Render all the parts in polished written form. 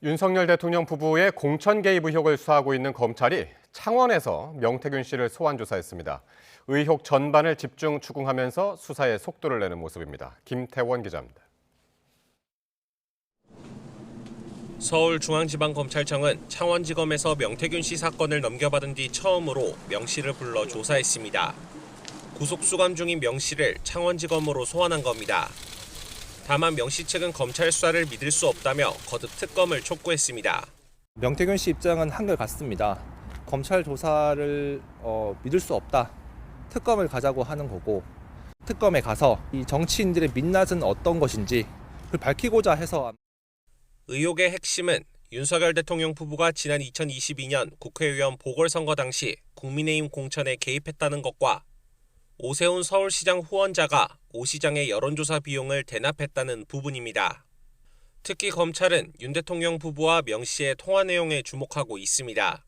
윤석열 대통령 부부의 공천 개입 의혹을 수사하고 있는 검찰이 창원에서 명태균 씨를 소환 조사했습니다. 의혹 전반을 집중 추궁하면서 수사에 속도를 내는 모습입니다. 김태원 기자입니다. 서울중앙지방검찰청은 창원지검에서 명태균 씨 사건을 넘겨받은 뒤 처음으로 명 씨를 불러 조사했습니다. 구속수감 중인 명 씨를 창원지검으로 소환한 겁니다. 다만 명 씨 측은 검찰 수사를 믿을 수 없다며 거듭 특검을 촉구했습니다. 명태균 씨 입장은 한결같습니다. 검찰 조사를 믿을 수 없다. 특검을 가자고 하는 거고, 특검에 가서 이 정치인들의 민낯은 어떤 것인지 그걸 밝히고자 해서. 의혹의 핵심은 윤석열 대통령 부부가 지난 2022년 국회의원 보궐선거 당시 국민의힘 공천에 개입했다는 것과 오세훈 서울시장 후원자가 오 시장의 여론조사 비용을 대납했다는 부분입니다. 특히 검찰은 윤 대통령 부부와 명 씨의 통화 내용에 주목하고 있습니다.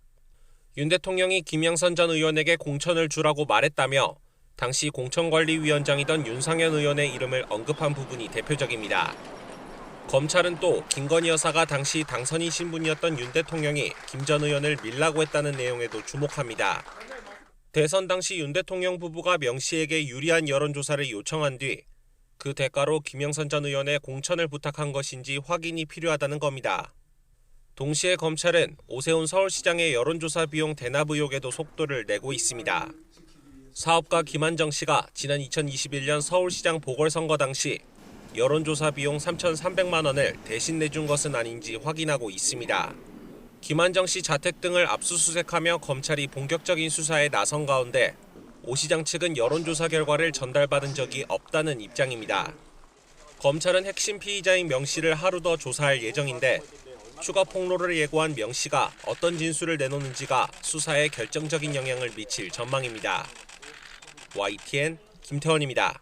윤 대통령이 김영선 전 의원에게 공천을 주라고 말했다며 당시 공천관리위원장이던 윤상현 의원의 이름을 언급한 부분이 대표적입니다. 검찰은 또 김건희 여사가 당시 당선인 신분이었던 윤 대통령이 김 전 의원을 밀라고 했다는 내용에도 주목합니다. 대선 당시 윤 대통령 부부가 명 씨에게 유리한 여론조사를 요청한 뒤 그 대가로 김영선 전 의원의 공천을 부탁한 것인지 확인이 필요하다는 겁니다. 동시에 검찰은 오세훈 서울시장의 여론조사 비용 대납 의혹에도 속도를 내고 있습니다. 사업가 김한정 씨가 지난 2021년 서울시장 보궐선거 당시 여론조사 비용 3,300만 원을 대신 내준 것은 아닌지 확인하고 있습니다. 김한정 씨 자택 등을 압수수색하며 검찰이 본격적인 수사에 나선 가운데 오 시장 측은 여론조사 결과를 전달받은 적이 없다는 입장입니다. 검찰은 핵심 피의자인 명 씨를 하루 더 조사할 예정인데 추가 폭로를 예고한 명 씨가 어떤 진술을 내놓는지가 수사에 결정적인 영향을 미칠 전망입니다. YTN 김태원입니다.